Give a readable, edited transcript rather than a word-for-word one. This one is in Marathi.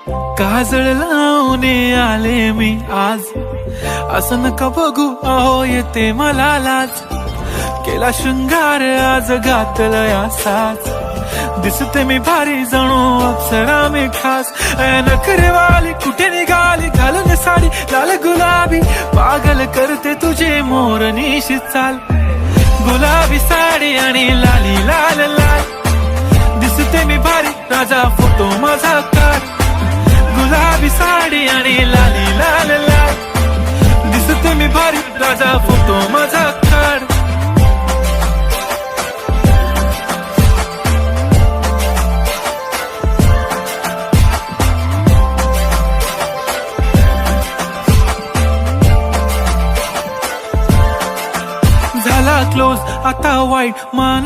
काजळ लावून आले मी आज, असं नका बघू अहो येते मला लाज. केला शृंगार आज घातलं साज, दिसते मी भारी जणू अप्सरा मी खास. नखरेवाली कुठे निघाली घालून साडी लाल गुलाबी, पागल करते तुझे मोरनीशी चाल. गुलाबी साडी आणि लाली लाल लाल, दिसते मी भारी राजा फोटो माझा काढ. गुलाबी साडी आणि लाली लाल लाल, दिसते मी भारी राजा फोटो माझा काढ. झाला क्लोज आता वाईट मान